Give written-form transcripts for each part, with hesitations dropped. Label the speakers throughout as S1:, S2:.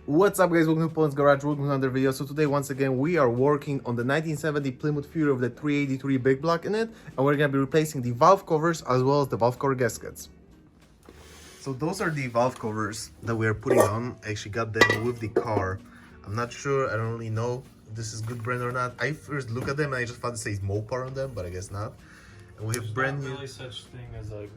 S1: What's up guys, welcome to Poland's Garage, welcome to another video. So today once again we are working on the 1970 Plymouth Fury with the 383 big block in it, and we're going to be replacing the valve covers as well as the valve cover gaskets. So those are the valve covers that we are putting on. I actually got them with the car. I'm not sure, I don't really know if this is good brand or not. I first look at them and I just thought it says Mopar on them, but I guess not. And we have
S2: There's
S1: brand
S2: not
S1: new.
S2: really such thing as a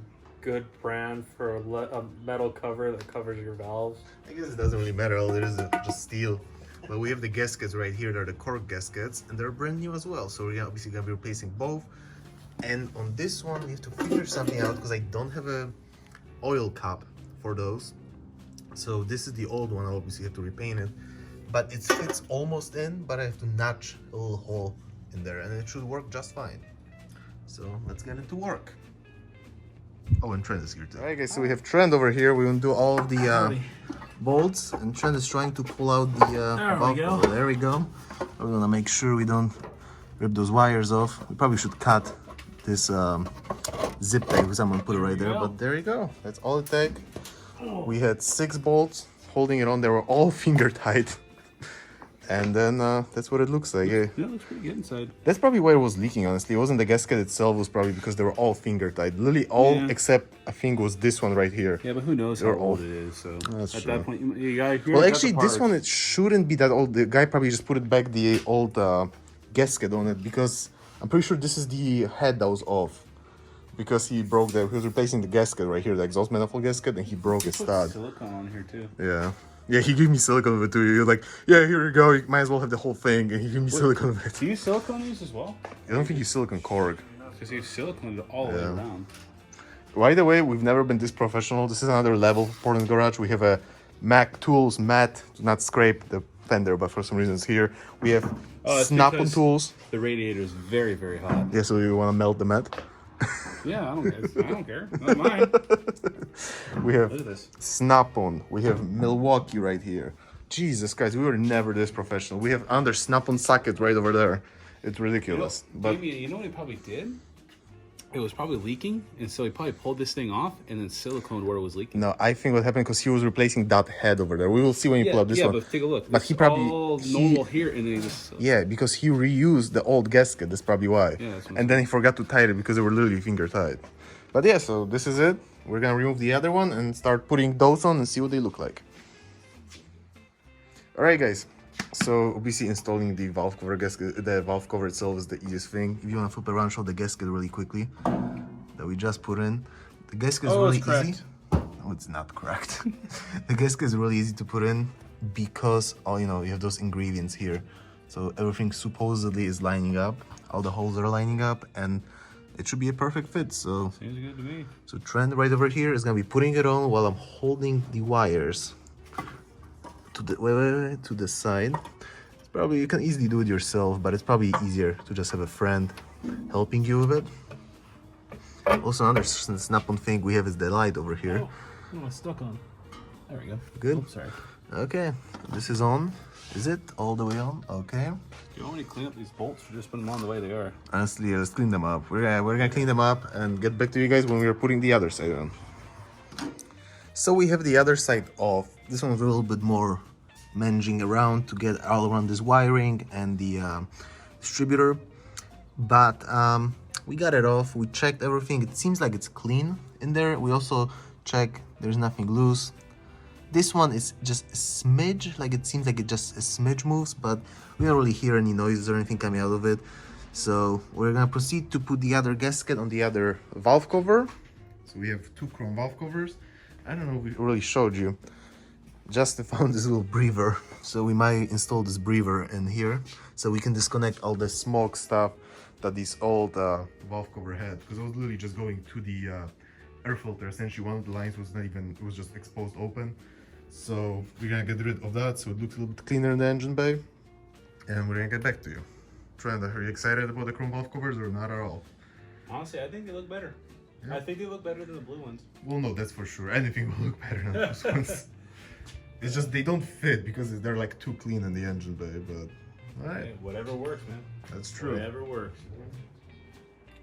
S2: good brand for a metal cover that covers your valves.
S1: I guess it doesn't really matter, all it is just steel. But we have the gaskets right here, they're the cork gaskets, and they're brand new as well. So we're obviously gonna be replacing both. And on this one, we have to figure something out because I don't have a oil cap for those. So this is the old one, I obviously have to repaint it. But it fits almost in, but I have to notch a little hole in there, and it should work just fine. So let's get it to work. Oh, and Trent is here too. Alright guys, so we have Trent over here. We're gonna do all of the bolts, and Trent is trying to pull out the valve cover. There we go. We're gonna make sure we don't rip those wires off. We probably should cut this zip tie because I'm gonna put it right there. But there you go. That's all it takes. We had 6 bolts holding it on. They were all finger tight. And then that's what it looks like.
S2: Yeah, it looks pretty good inside.
S1: That's probably why it was leaking, honestly. It wasn't the gasket itself, it was probably because they were all finger tight. Literally all except I think was this one right here.
S2: Yeah, but who knows how old it is, so
S1: That's
S2: at
S1: true.
S2: that point you gotta
S1: Well, actually, this one, it shouldn't be that old. The guy probably just put it back the old gasket on it because I'm pretty sure this is the head that was off. Because he broke he was replacing the gasket right here, the exhaust manifold gasket, and he broke his stud.
S2: Silicone on here too.
S1: Yeah. Yeah, he gave me silicone of it too. You're like, yeah, here you go. You might as well have the whole thing. And he gave me silicone of it.
S2: Do you silicone these as well?
S1: I don't think you silicone cork.
S2: Because you silicone it all the way around.
S1: By the way, we've never been this professional. This is another level for Portland Garage. We have a Mac Tools mat to not scrape the fender, but for some reason it's here. We have snap-on tools.
S2: The radiator is very, very hot.
S1: Yeah, so you want to melt the mat.
S2: Yeah, I don't care. Not mine.
S1: We have
S2: Look at this.
S1: snap-on. We have Milwaukee right here. Jesus, guys, we were never this professional. We have under snap-on socket right over there. It's ridiculous.
S2: You know what he probably did? It was probably leaking, and so he probably pulled this thing off and then siliconed where it was leaking.
S1: No, I think what happened because he was replacing that head over there. We will see when you pull up this one.
S2: Yeah, but take a look.
S1: But he probably
S2: all normal here, and then he just
S1: yeah, because he reused the old gasket. That's probably why.
S2: Yeah, that's what
S1: and then he forgot to tie it because they were literally finger tied. But yeah, so this is it. We're gonna remove the other one and start putting those on and see what they look like. All right, guys. So obviously installing the valve cover gasket, the valve cover itself is the easiest thing. If you want to flip around, show the gasket really quickly that we just put in. The gasket is really easy. No, it's not correct. The gasket is really easy to put in because you have those ingredients here. So everything supposedly is lining up. All the holes are lining up, and it should be a perfect fit. So
S2: seems good to me.
S1: So Trent right over here is gonna be putting it on while I'm holding the wires to the to the side. It's probably, you can easily do it yourself, but it's probably easier to just have a friend helping you with it. Also, another snap-on thing we have is the light over here.
S2: Oh, it's stuck on. There we go.
S1: Good.
S2: Oops, sorry.
S1: Okay, this is on. Is it all the way on? Okay.
S2: Do you want me to clean up these bolts or just put them on the way they are?
S1: Honestly, yeah, let's clean them up. We're gonna clean them up and get back to you guys when we're putting the other side on. So we have the other side off. This one's a little bit more managing around to get all around this wiring and the distributor. But we got it off. We checked everything. It seems like it's clean in there. We also checked there's nothing loose. This one is just a smidge, like it seems like it just a smidge moves, but we don't really hear any noises or anything coming out of it. So we're gonna proceed to put the other gasket on the other valve cover. So we have 2 chrome valve covers. I don't know if we really showed you. Justin found this little breather, so we might install this breather in here so we can disconnect all the smoke stuff that this old valve cover had, because it was literally just going to the air filter. Essentially, one of the lines was not even, it was just exposed open. So we're gonna get rid of that so it looks a little bit cleaner in the engine bay, and we're gonna get back to you. Trent, are you excited about the chrome valve covers or not at all?
S2: Honestly, I think they look better. Yeah. I think they look better than the blue ones.
S1: Well, no, that's for sure. Anything will look better than those ones. It's just they don't fit because they're like too clean in the engine bay, but all right.
S2: Hey, whatever works, man.
S1: That's true.
S2: Whatever works.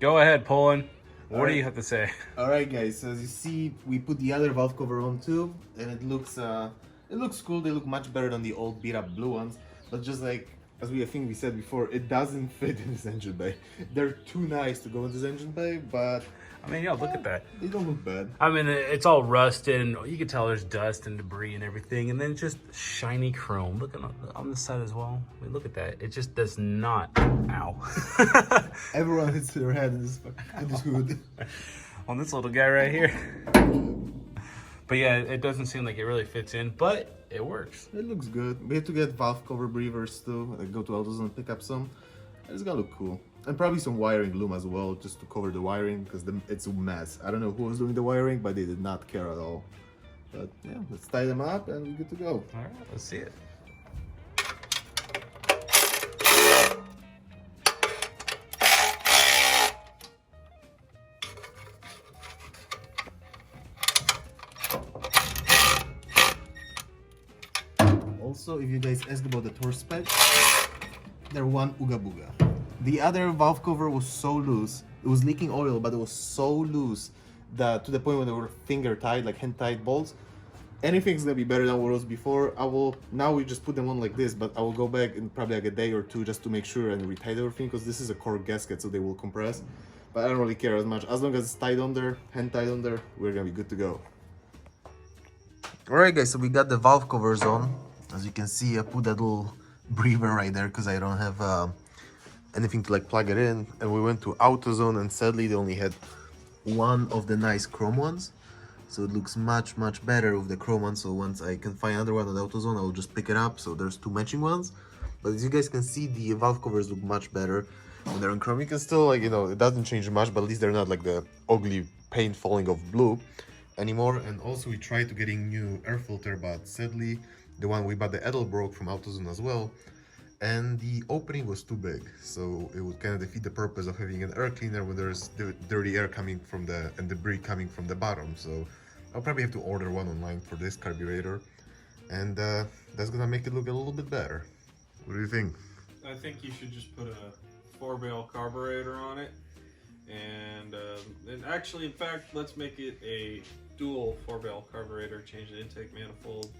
S2: Go ahead, Poland. What do you have to say?
S1: All right, guys. So as you see, we put the other valve cover on too, and it looks It looks cool. They look much better than the old beat up blue ones. But just like, as I think we said before, it doesn't fit in this engine bay. They're too nice to go in this engine bay, but
S2: I mean, yeah, look at that.
S1: they don't look bad.
S2: I mean, it's all rusted, and you can tell there's dust and debris and everything, and then just shiny chrome. Look on this side as well. I mean, look at that. It just does not. Ow.
S1: Everyone hits their head in this hood.
S2: On this little guy right here. But yeah, it doesn't seem like it really fits in, but it works.
S1: It looks good. We had to get valve cover breathers too. Like go to AutoZone and pick up some. It's gonna look cool. And probably some wiring loom as well, just to cover the wiring, because it's a mess. I don't know who was doing the wiring, but they did not care at all. But yeah, let's tie them up and we're good to go.
S2: All right, let's see it.
S1: Also, if you guys asked about the torque spec, they're one Ooga Booga. The other valve cover was so loose, it was leaking oil, but it was so loose that to the point when they were finger tied, like hand tied bolts. Anything's gonna be better than what was before. Now we just put them on like this, but I will go back in probably like a day or two just to make sure and retie everything, because this is a core gasket, so they will compress. But I don't really care as much. As long as it's tied on there, hand tied on there, we're gonna be good to go. Alright guys, so we got the valve covers on. As you can see, I put that little breather right there because I don't have anything to like plug it in. And we went to AutoZone, and sadly they only had one of the nice chrome ones. So it looks much better with the chrome one. So once I can find another one at AutoZone, I will just pick it up. So there's two matching ones. But as you guys can see, the valve covers look much better when they're in chrome. You can still, like, you know, it doesn't change much, but at least they're not like the ugly paint falling off blue anymore. And also we tried to getting new air filter, but sadly the one we bought, the Edel, broke from AutoZone as well, and the opening was too big, so it would kind of defeat the purpose of having an air cleaner when there's dirty air coming from and debris coming from the bottom. So I'll probably have to order one online for this carburetor, and that's gonna make it look a little bit better. What do you think?
S3: I think you should just put a 4-barrel carburetor on it, and actually, in fact, let's make it a dual 4-barrel carburetor. Change the intake manifold.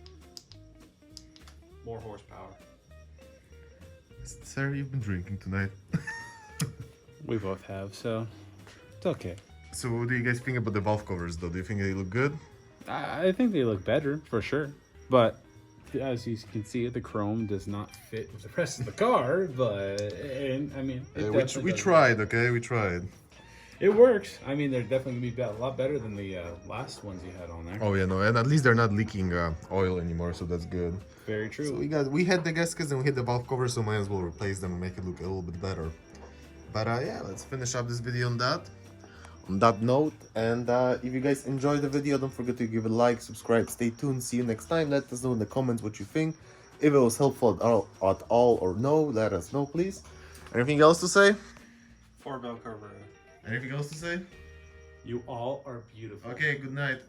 S3: More horsepower.
S1: Sir, you've been drinking tonight.
S2: We both have, so it's okay.
S1: So what do you guys think about the valve covers though? Do you think they look good?
S2: I think they look better, for sure. But as you can see, the chrome does not fit with the rest of the car, but, and, I mean,
S1: we tried, okay? We tried.
S2: It works. I mean, they're definitely going to be a lot better than the last ones you had on there.
S1: Oh yeah, no, and at least they're not leaking oil anymore, so that's good.
S2: Very true.
S1: So we had the gaskets and we had the valve covers, so might as well replace them and make it look a little bit better. But yeah, let's finish up this video on that note. And if you guys enjoyed the video, don't forget to give it a like, subscribe, stay tuned. See you next time. Let us know in the comments what you think. If it was helpful at all or no, let us know, please. Anything else to say?
S3: 4-barrel carburetor.
S1: Anything else to say?
S2: You all are beautiful.
S1: Okay, good night.